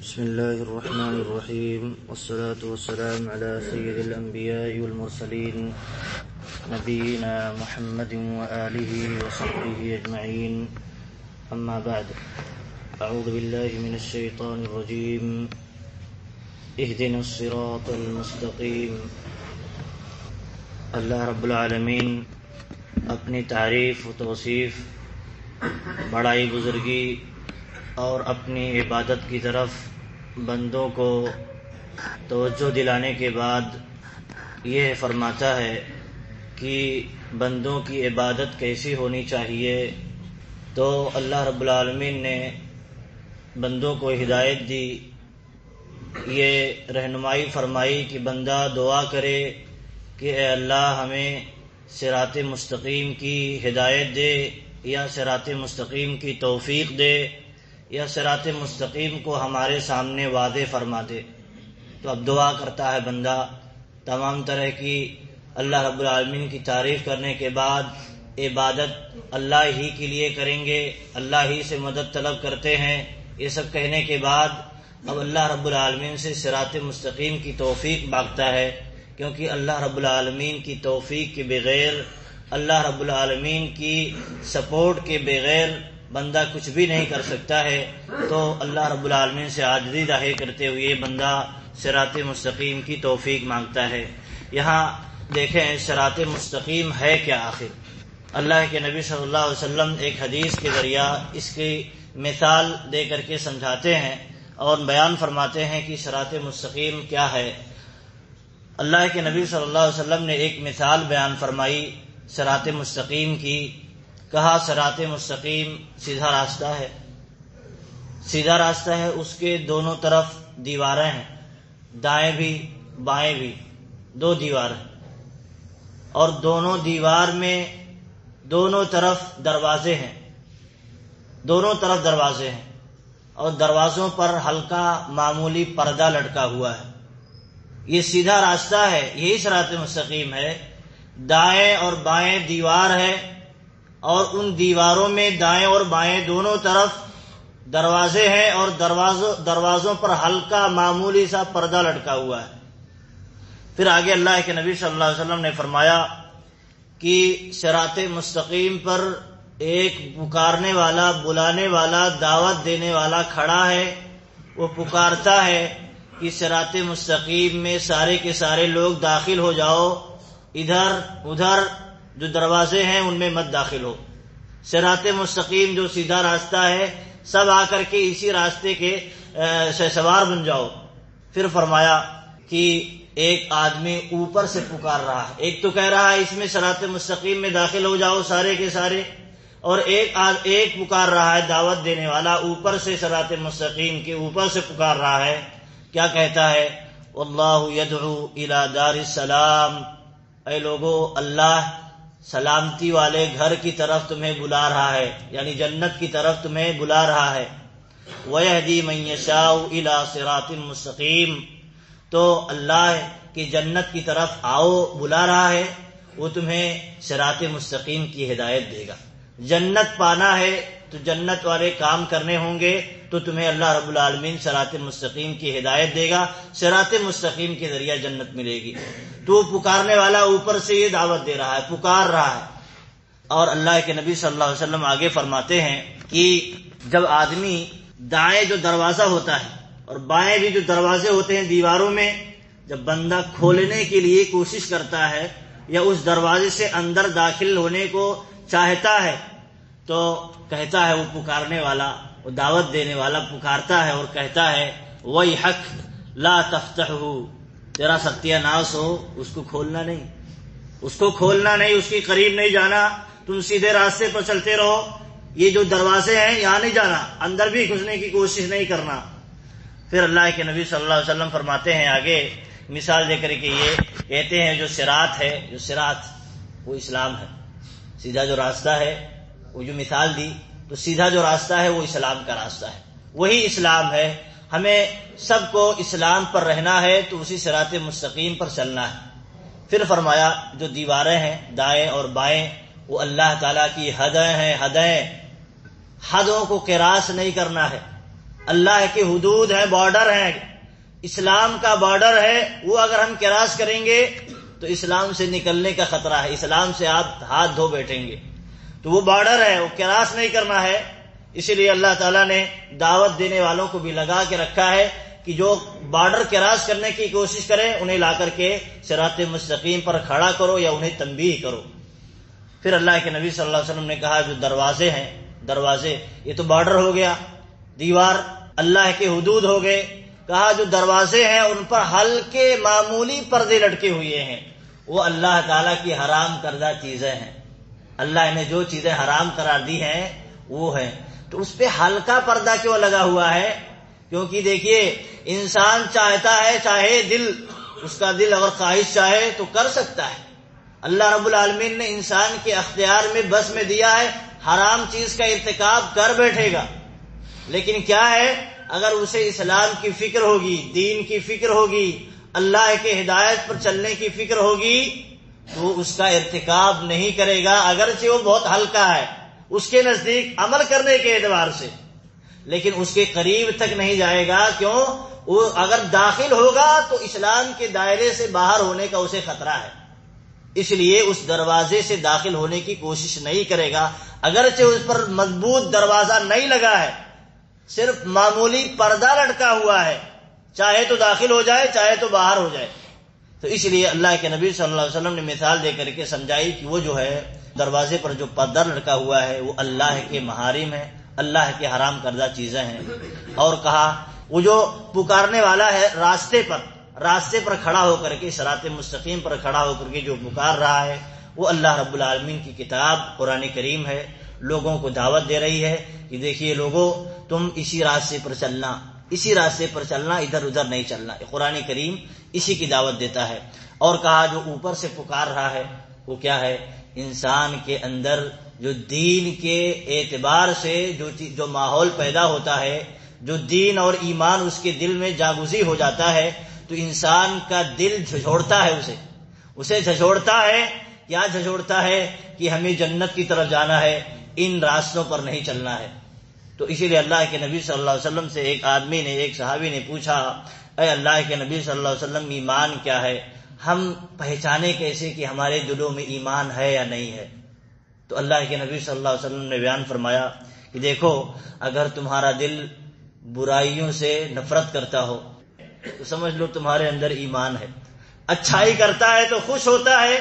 بسم الله الرحمن الرحيم والصلاة والسلام على سيد الأنبياء والمرسلين نبينا محمد وآله وصحبه أجمعين أما بعد أعوذ بالله من الشيطان الرجيم اهدنا الصراط المستقيم۔ اللہ رب العالمین اپنی تعریف و توصیف، بڑائی بزرگی اور اپنی عبادت کی طرف بندوں کو توجہ دلانے کے بعد یہ فرماتا ہے کہ بندوں کی عبادت کیسی ہونی چاہیے، تو اللہ رب العالمین نے بندوں کو ہدایت دی، یہ رہنمائی فرمائی کہ بندہ دعا کرے کہ اے اللہ ہمیں صراط مستقیم کی ہدایت دے، یا صراط مستقیم کی توفیق دے، یا صراط مستقیم کو ہمارے سامنے واضح فرما دے۔ تو اب دعا کرتا ہے بندہ، تمام طرح کی اللہ رب العالمین کی تعریف کرنے کے بعد عبادت اللہ ہی کے لیے کریں گے، اللہ ہی سے مدد طلب کرتے ہیں، یہ سب کہنے کے بعد اب اللہ رب العالمین سے صراط مستقیم کی توفیق مانگتا ہے، کیونکہ اللہ رب العالمین کی توفیق کے بغیر، اللہ رب العالمین کی سپورٹ کے بغیر بندہ کچھ بھی نہیں کر سکتا ہے۔ تو اللہ رب العالمین سے عاجزی ظاہر کرتے ہوئے بندہ صراط مستقیم کی توفیق مانگتا ہے۔ یہاں دیکھیں صراط مستقیم ہے کیا آخر؟ اللہ کے نبی صلی اللہ علیہ وسلم ایک حدیث کے ذریعہ اس کی مثال دے کر کے سمجھاتے ہیں اور بیان فرماتے ہیں کہ صراط مستقیم کیا ہے۔ اللہ کے نبی صلی اللہ علیہ وسلم نے ایک مثال بیان فرمائی صراط مستقیم کی، کہا صراط مستقیم سیدھا راستہ ہے، سیدھا راستہ ہے، اس کے دونوں طرف دیواریں ہیں، دائیں بھی بائیں بھی، دو دیوار ہیں، اور دونوں دیوار میں دونوں طرف دروازے ہیں، دونوں طرف دروازے ہیں، اور دروازوں پر ہلکا معمولی پردہ لٹکا ہوا ہے۔ یہ سیدھا راستہ ہے، یہی صراط مستقیم ہے۔ دائیں اور بائیں دیوار ہے، اور ان دیواروں میں دائیں اور بائیں دونوں طرف دروازے ہیں، اور دروازوں پر ہلکا معمولی سا پردہ لٹکا ہوا ہے۔ پھر آگے اللہ کے نبی صلی اللہ علیہ وسلم نے فرمایا کہ صراط مستقیم پر ایک پکارنے والا، بلانے والا، دعوت دینے والا کھڑا ہے، وہ پکارتا ہے کہ صراط مستقیم میں سارے کے سارے لوگ داخل ہو جاؤ، ادھر ادھر جو دروازے ہیں ان میں مت داخل ہو، صراط مستقیم جو سیدھا راستہ ہے سب آ کر کے اسی راستے کے سوار بن جاؤ۔ پھر فرمایا کہ ایک آدمی اوپر سے پکار رہا ہے، ایک تو کہہ رہا ہے اس میں صراط مستقیم میں داخل ہو جاؤ سارے کے سارے، اور ایک پکار رہا ہے دعوت دینے والا اوپر سے، صراط مستقیم کے اوپر سے پکار رہا ہے۔ کیا کہتا ہے؟ واللہ یدعو الی دار السلام، اے لوگو اللہ سلامتی والے گھر کی طرف تمہیں بلا رہا ہے، یعنی جنت کی طرف تمہیں بلا رہا ہے۔ وَيَهْدِي مَن يَشَاءُ إِلَىٰ صِرَاطٍ مُّسْتَقِيمٍ، تو اللہ کی جنت کی طرف آؤ بلا رہا ہے، وہ تمہیں صراط مستقیم کی ہدایت دے گا۔ جنت پانا ہے تو جنت والے کام کرنے ہوں گے تو تمہیں اللہ رب العالمین صراط مستقیم کی ہدایت دے گا، صراط مستقیم کے ذریعہ جنت ملے گی۔ تو پکارنے والا اوپر سے یہ دعوت دے رہا ہے، پکار رہا ہے۔ اور اللہ کے نبی صلی اللہ علیہ وسلم آگے فرماتے ہیں کہ جب آدمی دائیں جو دروازہ ہوتا ہے اور بائیں بھی جو دروازے ہوتے ہیں دیواروں میں، جب بندہ کھولنے کے لیے کوشش کرتا ہے یا اس دروازے سے اندر داخل ہونے کو چاہتا ہے، تو کہتا ہے وہ پکارنے والا، وہ دعوت دینے والا پکارتا ہے اور کہتا ہے وَيْحَكَ لَا تَفْتَحُهُ، تیرا ستیہ ناس ہو، اس کو کھولنا نہیں، اس کو کھولنا نہیں، اس کے قریب نہیں جانا، تم سیدھے راستے پر چلتے رہو، یہ جو دروازے ہیں یہاں نہیں جانا، اندر بھی گھسنے کی کوشش نہیں کرنا۔ پھر اللہ کے نبی صلی اللہ علیہ وسلم فرماتے ہیں آگے مثال دے کر کے، یہ کہتے ہیں جو صراط ہے، جو صراط وہ اسلام ہے، سیدھا جو راستہ ہے، وہ جو مثال دی تو سیدھا جو راستہ ہے وہ اسلام کا راستہ ہے، وہی اسلام ہے۔ ہمیں سب کو اسلام پر رہنا ہے تو اسی صراط مستقیم پر چلنا ہے۔ پھر فرمایا جو دیواریں ہیں دائیں اور بائیں وہ اللہ تعالیٰ کی حدیں ہیں، حدیں، حدوں کو قراس نہیں کرنا ہے، اللہ کی حدود ہیں، بارڈر ہیں، اسلام کا بارڈر ہے، وہ اگر ہم کراس کریں گے تو اسلام سے نکلنے کا خطرہ ہے، اسلام سے آپ ہاتھ دھو بیٹھیں گے، تو وہ بارڈر ہے، وہ کراس نہیں کرنا ہے۔ اسی لیے اللہ تعالیٰ نے دعوت دینے والوں کو بھی لگا کے رکھا ہے کہ جو بارڈر کراس کرنے کی کوشش کریں انہیں لا کر کے صراط مستقیم پر کھڑا کرو یا انہیں تنبیہ کرو۔ پھر اللہ کے نبی صلی اللہ علیہ وسلم نے کہا جو دروازے ہیں، دروازے یہ تو بارڈر ہو گیا، دیوار اللہ کے حدود ہو گئے، کہا جو دروازے ہیں ان پر ہلکے معمولی پردے لٹکے ہوئے ہیں، وہ اللہ تعالیٰ کی حرام کردہ چیزیں ہیں، اللہ نے جو چیزیں حرام قرار دی ہیں وہ ہیں، تو اس پہ ہلکا پردہ کیوں لگا ہوا ہے؟ کیونکہ دیکھیے انسان چاہتا ہے، چاہے دل اس کا دل اگر خواہش چاہے تو کر سکتا ہے، اللہ رب العالمین نے انسان کے اختیار میں بس میں دیا ہے، حرام چیز کا ارتکاب کر بیٹھے گا، لیکن کیا ہے اگر اسے اسلام کی فکر ہوگی، دین کی فکر ہوگی، اللہ کے ہدایت پر چلنے کی فکر ہوگی تو اس کا ارتکاب نہیں کرے گا، اگرچہ وہ بہت ہلکا ہے اس کے نزدیک عمل کرنے کے اعتبار سے، لیکن اس کے قریب تک نہیں جائے گا۔ کیوں؟ وہ اگر داخل ہوگا تو اسلام کے دائرے سے باہر ہونے کا اسے خطرہ ہے، اس لیے اس دروازے سے داخل ہونے کی کوشش نہیں کرے گا، اگرچہ اس پر مضبوط دروازہ نہیں لگا ہے، صرف معمولی پردہ لٹکا ہوا ہے، چاہے تو داخل ہو جائے چاہے تو باہر ہو جائے۔ تو اس لیے اللہ کے نبی صلی اللہ علیہ وسلم نے مثال دے کر کے سمجھائی کہ وہ جو ہے دروازے پر جو پردہ لٹکا ہوا ہے وہ اللہ کے محارم ہے، اللہ کے حرام کردہ چیزیں ہیں، اور کہا وہ جو پکارنے والا ہے راستے پر کھڑا ہو کر کے، صراط مستقیم پر کھڑا ہو کر کے جو پکار رہا ہے وہ اللہ رب العالمین کی کتاب قرآن کریم ہے، لوگوں کو دعوت دے رہی ہے کہ دیکھیے لوگوں تم اسی راستے پر چلنا، ادھر ادھر نہیں چلنا، قرآن کریم اسی کی دعوت دیتا ہے۔ اور کہا جو اوپر سے پکار رہا ہے وہ کیا ہے؟ انسان کے اندر جو دین کے اعتبار سے جو ماحول پیدا ہوتا ہے، جو دین اور ایمان اس کے دل میں جاگزی ہو جاتا ہے تو انسان کا دل جھنجھوڑتا ہے، اسے جھنجھوڑتا ہے، کیا جھنجھوڑتا ہے کہ ہمیں جنت کی طرف جانا ہے، ان راستوں پر نہیں چلنا ہے۔ تو اسی لیے اللہ کے نبی صلی اللہ علیہ وسلم سے ایک صحابی نے پوچھا، اے اللہ کے نبی صلی اللہ علیہ وسلم ایمان کیا ہے؟ ہم پہچانے کیسے کہ ہمارے دلوں میں ایمان ہے یا نہیں ہے؟ تو اللہ کے نبی صلی اللہ علیہ وسلم نے بیان فرمایا کہ دیکھو اگر تمہارا دل برائیوں سے نفرت کرتا ہو تو سمجھ لو تمہارے اندر ایمان ہے، اچھائی کرتا ہے تو خوش ہوتا ہے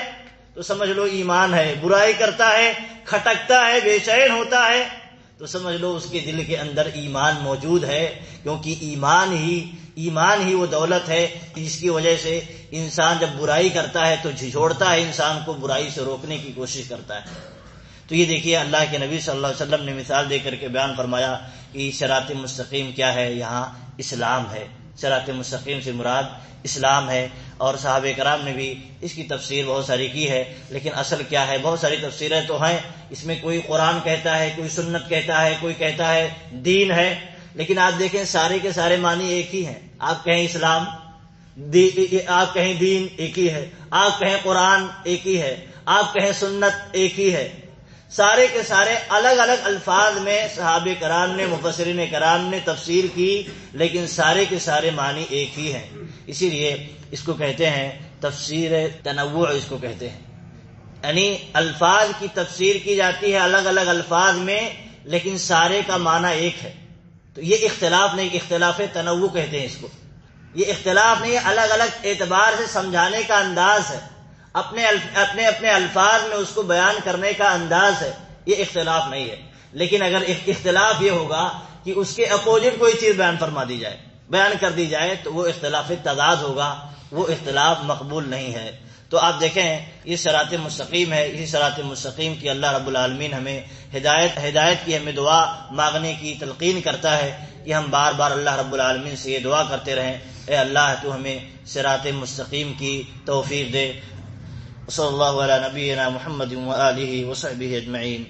تو سمجھ لو ایمان ہے، برائی کرتا ہے، کھٹکتا ہے، بے چین ہوتا ہے تو سمجھ لو اس کے دل کے اندر ایمان موجود ہے، کیونکہ ایمان ہی وہ دولت ہے جس کی وجہ سے انسان جب برائی کرتا ہے تو جھنجھوڑتا ہے، انسان کو برائی سے روکنے کی کوشش کرتا ہے۔ تو یہ دیکھیے اللہ کے نبی صلی اللہ علیہ وسلم نے مثال دے کر کے بیان فرمایا کہ صراط مستقیم کیا ہے؟ یہاں اسلام ہے، صراط مستقیم سے مراد اسلام ہے، اور صحابہ کرام نے بھی اس کی تفسیر بہت ساری کی ہے، لیکن اصل کیا ہے؟ بہت ساری تفسیریں تو ہیں، اس میں کوئی قرآن کہتا ہے، کوئی سنت کہتا ہے، کوئی کہتا ہے دین ہے، لیکن آپ دیکھیں سارے کے سارے معنی ایک ہی ہیں۔ آپ کہیں اسلام، آپ کہیں دین ایک ہی ہے، آپ کہیں قرآن ایک ہی ہے، آپ کہیں سنت ایک ہی ہے، سارے کے سارے الگ الگ الفاظ میں صحابہ کرام نے، مفسرین کرام نے تفسیر کی، لیکن سارے کے سارے معنی ایک ہی ہیں۔ اسی لیے اس کو کہتے ہیں تفسیر تنوع، اس کو کہتے ہیں، یعنی الفاظ کی تفسیر کی جاتی ہے الگ الگ الفاظ میں لیکن سارے کا معنی ایک ہے۔ تو یہ اختلاف نہیں، اختلاف تنوع کہتے ہیں اس کو، یہ اختلاف نہیں، الگ الگ اعتبار سے سمجھانے کا انداز ہے، اپنے الفاظ میں اس کو بیان کرنے کا انداز ہے، یہ اختلاف نہیں ہے۔ لیکن اگر اختلاف یہ ہوگا کہ اس کے اپوزٹ کوئی چیز بیان کر دی جائے تو وہ اختلاف تضاد ہوگا، وہ اختلاف مقبول نہیں ہے۔ تو آپ دیکھیں یہ صراط مستقیم ہے، اسی صراط مستقیم کی اللہ رب العالمین ہمیں ہدایت کی ہمیں دعا مانگنے کی تلقین کرتا ہے کہ ہم بار بار اللہ رب العالمین سے یہ دعا کرتے رہیں، اے اللہ تو ہمیں صراط مستقیم کی توفیق دے۔ صلی اللہ علی نبینا محمد وآلہ وصحبہ اجمعین۔